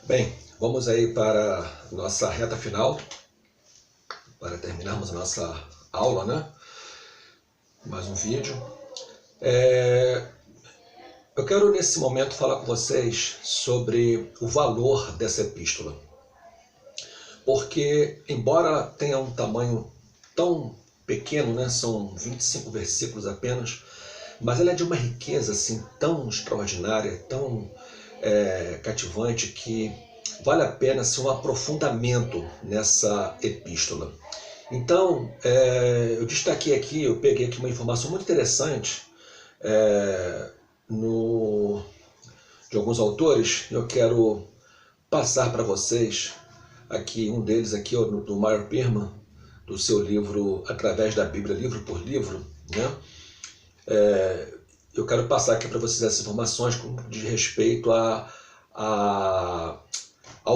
Bem, vamos aí para a nossa reta final, para terminarmos a nossa aula, né? Mais um vídeo. Eu quero nesse momento falar com vocês sobre o valor dessa epístola. Porque, embora tenha um tamanho tão pequeno, né? São 25 versículos apenas, mas ela é de uma riqueza assim, tão extraordinária, tão cativante, que vale a pena assim, um aprofundamento nessa epístola. Então, eu destaquei aqui, eu peguei aqui uma informação muito interessante de alguns autores. Eu quero passar para vocês aqui, um deles aqui, do Meyer Pearman, do seu livro Através da Bíblia, livro por livro, né? Eu quero passar aqui para vocês essas informações de respeito ao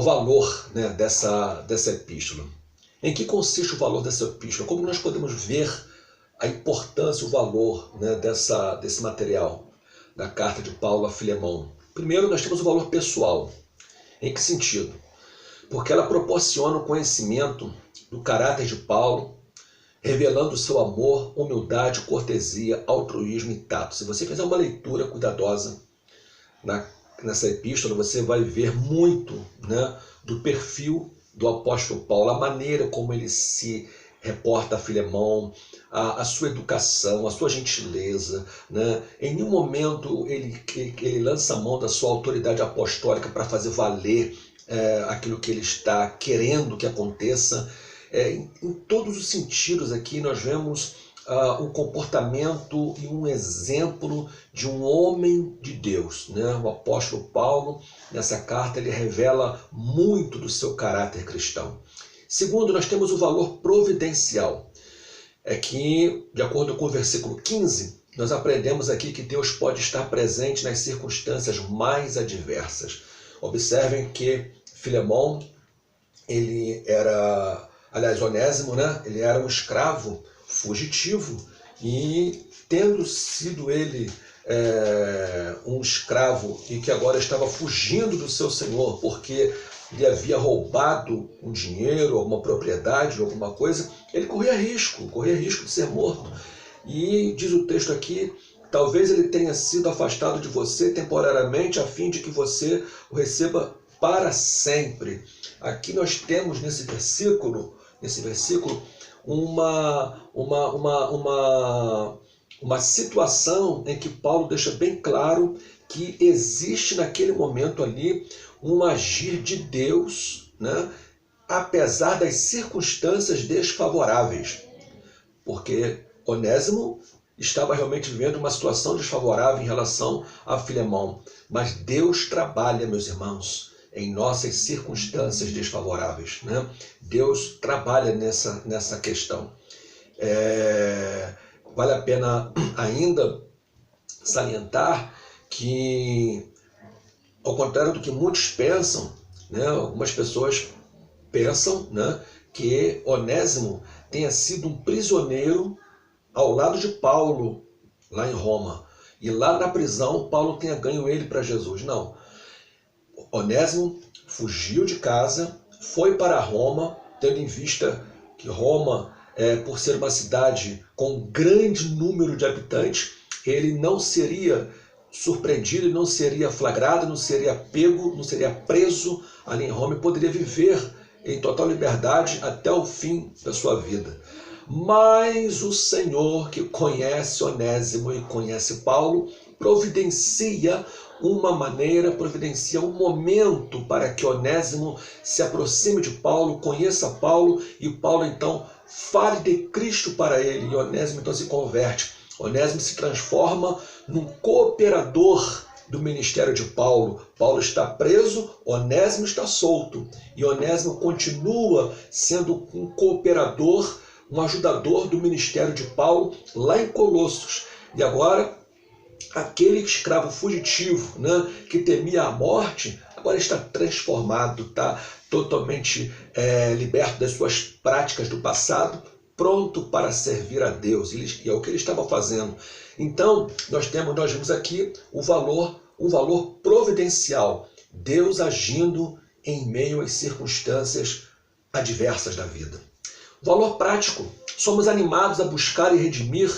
valor, né, dessa epístola. Em que consiste o valor dessa epístola? Como nós podemos ver a importância, o valor, né, desse material, da carta de Paulo a Filemão? Primeiro, nós temos o valor pessoal. Em que sentido? Porque ela proporciona o conhecimento do caráter de Paulo, revelando o seu amor, humildade, cortesia, altruísmo e tato. Se você fizer uma leitura cuidadosa nessa epístola, você vai ver muito, né, do perfil do apóstolo Paulo, a maneira como ele se reporta a Filemão, a sua educação, a sua gentileza, né? Em nenhum momento ele lança a mão da sua autoridade apostólica para fazer valer aquilo que ele está querendo que aconteça. Em todos os sentidos aqui nós vemos um comportamento e um exemplo de um homem de Deus, né? O apóstolo Paulo, nessa carta, ele revela muito do seu caráter cristão. Segundo, nós temos o valor providencial. É que, de acordo com o versículo 15, nós aprendemos aqui que Deus pode estar presente nas circunstâncias mais adversas. Observem que Filemão, ele era, aliás, Onésimo, né? Ele era um escravo fugitivo, e tendo sido ele um escravo e que agora estava fugindo do seu senhor porque lhe havia roubado um dinheiro, alguma propriedade, alguma coisa, ele corria risco de ser morto. E diz o texto aqui: talvez ele tenha sido afastado de você temporariamente a fim de que você o receba para sempre. Aqui nós temos nesse versículo uma situação em que Paulo deixa bem claro que existe naquele momento ali um agir de Deus, né, apesar das circunstâncias desfavoráveis. Porque Onésimo estava realmente vivendo uma situação desfavorável em relação a Filemão. Mas Deus trabalha, meus irmãos, em nossas circunstâncias desfavoráveis, né? Deus trabalha nessa questão. Vale a pena ainda salientar que, ao contrário do que muitos pensam, né, algumas pessoas pensam, né, que Onésimo tenha sido um prisioneiro ao lado de Paulo, lá em Roma, e lá na prisão Paulo tenha ganho ele para Jesus. Não. Onésimo fugiu de casa, foi para Roma, tendo em vista que Roma, por ser uma cidade com um grande número de habitantes, ele não seria surpreendido, ele não seria flagrado, não seria pego, não seria preso ali em Roma e poderia viver em total liberdade até o fim da sua vida. Mas o Senhor, que conhece Onésimo e conhece Paulo, providencia uma maneira, providencia um momento para que Onésimo se aproxime de Paulo, conheça Paulo, e Paulo então fale de Cristo para ele, e Onésimo então se converte. Onésimo se transforma num cooperador do ministério de Paulo. Paulo está preso, Onésimo está solto, e Onésimo continua sendo um cooperador, um ajudador do ministério de Paulo lá em Colossos. E agora, aquele escravo fugitivo, né, que temia a morte, agora está transformado, está totalmente liberto das suas práticas do passado, pronto para servir a Deus. E é o que ele estava fazendo. Então, nós vimos aqui um valor providencial. Deus agindo em meio às circunstâncias adversas da vida. Valor prático. Somos animados a buscar e redimir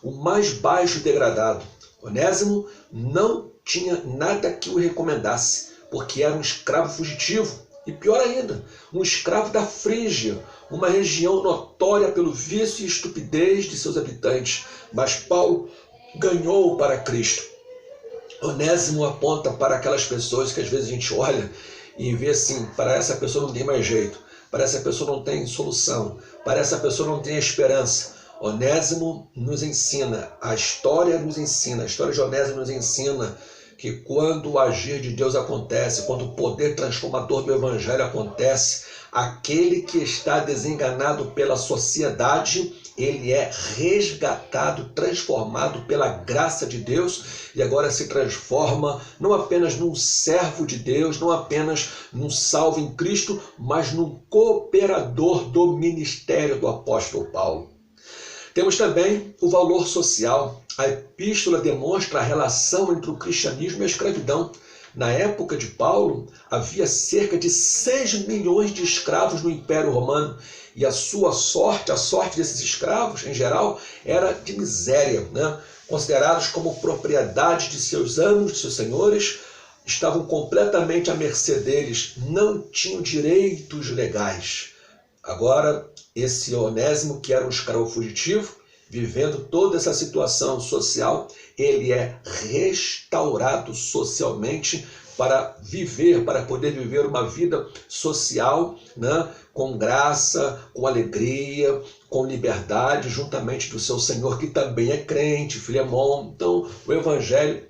o mais baixo e degradado. Onésimo não tinha nada que o recomendasse, porque era um escravo fugitivo. E pior ainda, um escravo da Frígia, uma região notória pelo vício e estupidez de seus habitantes. Mas Paulo ganhou para Cristo. Onésimo aponta para aquelas pessoas que às vezes a gente olha e vê assim, para essa pessoa não tem mais jeito, para essa pessoa não tem solução, para essa pessoa não tem esperança. Onésimo nos ensina, a história de Onésimo nos ensina que quando o agir de Deus acontece, quando o poder transformador do Evangelho acontece, aquele que está desenganado pela sociedade, ele é resgatado, transformado pela graça de Deus e agora se transforma não apenas num servo de Deus, não apenas num salvo em Cristo, mas num cooperador do ministério do apóstolo Paulo. Temos também o valor social. A epístola demonstra a relação entre o cristianismo e a escravidão. Na época de Paulo, havia cerca de 6 milhões de escravos no Império Romano. E a sua sorte, a sorte desses escravos, em geral, era de miséria, né? Considerados como propriedade de seus amos, de seus senhores, estavam completamente à mercê deles, não tinham direitos legais. Agora, esse Onésimo, que era um escravo fugitivo, vivendo toda essa situação social, ele é restaurado socialmente para poder viver uma vida social, né, com graça, com alegria, com liberdade, juntamente do seu Senhor, que também é crente, Filemão. Então, o Evangelho,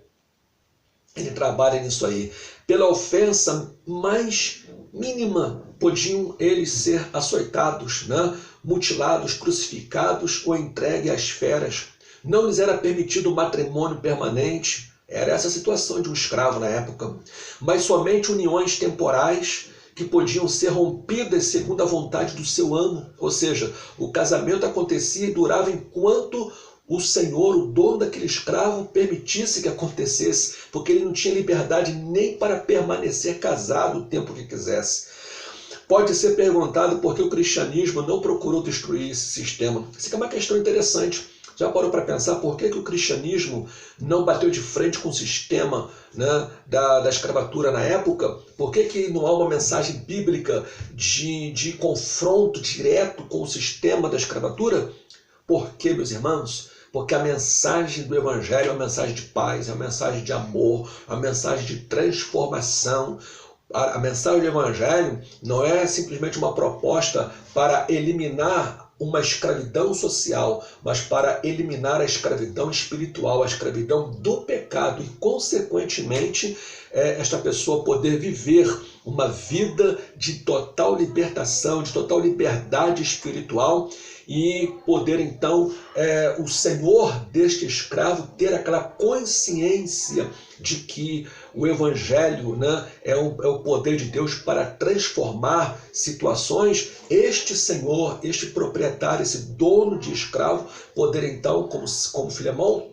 ele trabalha nisso aí. Pela ofensa mais mínima, podiam eles ser açoitados, né, mutilados, crucificados ou entregues às feras. Não lhes era permitido o matrimônio permanente. Era essa a situação de um escravo na época. Mas somente uniões temporais que podiam ser rompidas segundo a vontade do seu amo. Ou seja, o casamento acontecia e durava enquanto o senhor, o dono daquele escravo, permitisse que acontecesse, porque ele não tinha liberdade nem para permanecer casado o tempo que quisesse. Pode ser perguntado por que o cristianismo não procurou destruir esse sistema. Isso é uma questão interessante. Já parou para pensar por que o cristianismo não bateu de frente com o sistema, né, da escravatura na época? Por que não há uma mensagem bíblica de confronto direto com o sistema da escravatura? Por que, meus irmãos? Porque a mensagem do Evangelho é uma mensagem de paz, é uma mensagem de amor, é uma mensagem de transformação. A mensagem do Evangelho não é simplesmente uma proposta para eliminar uma escravidão social, mas para eliminar a escravidão espiritual, a escravidão do pecado e, consequentemente, esta pessoa poder viver uma vida de total libertação, de total liberdade espiritual e poder, então, o senhor deste escravo ter aquela consciência de que o Evangelho, né, é o poder de Deus para transformar situações. Este senhor, este proprietário, esse dono de escravo, poder então, como Filemão,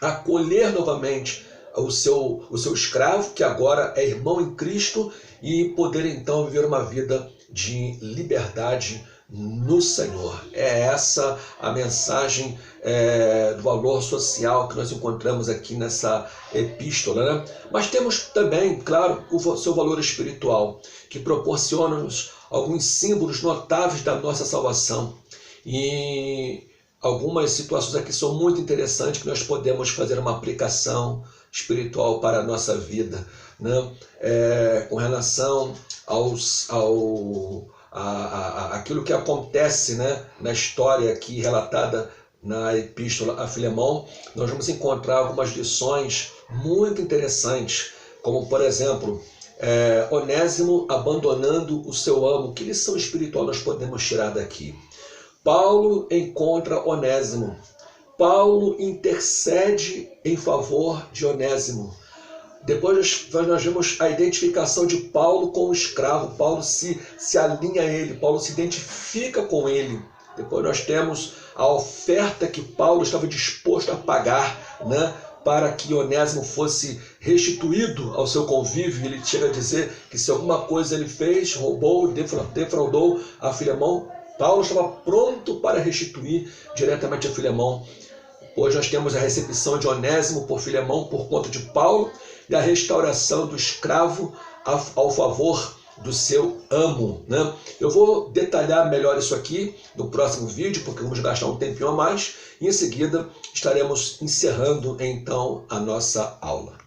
acolher novamente o seu escravo, que agora é irmão em Cristo, e poder então viver uma vida de liberdade no Senhor. É essa a mensagem do valor social que nós encontramos aqui nessa epístola, né? Mas temos também, claro, o seu valor espiritual, que proporciona-nos alguns símbolos notáveis da nossa salvação. E algumas situações aqui são muito interessantes que nós podemos fazer uma aplicação espiritual para a nossa vida, né? Com relação aquilo que acontece, né, na história aqui relatada na epístola a Filemão, nós vamos encontrar algumas lições muito interessantes, como, por exemplo, Onésimo abandonando o seu amo. Que lição espiritual nós podemos tirar daqui? Paulo encontra Onésimo. Paulo intercede em favor de Onésimo. Depois nós vemos a identificação de Paulo com o escravo. Paulo se alinha a ele, Paulo se identifica com ele. Depois nós temos a oferta que Paulo estava disposto a pagar, né, para que Onésimo fosse restituído ao seu convívio. Ele chega a dizer que se alguma coisa ele fez, roubou, defraudou a Filemão, Paulo estava pronto para restituir diretamente a Filemão. Hoje nós temos a recepção de Onésimo por Filemão por conta de Paulo e a restauração do escravo ao favor do seu amo, né? Eu vou detalhar melhor isso aqui no próximo vídeo, porque vamos gastar um tempinho a mais, e em seguida estaremos encerrando então a nossa aula.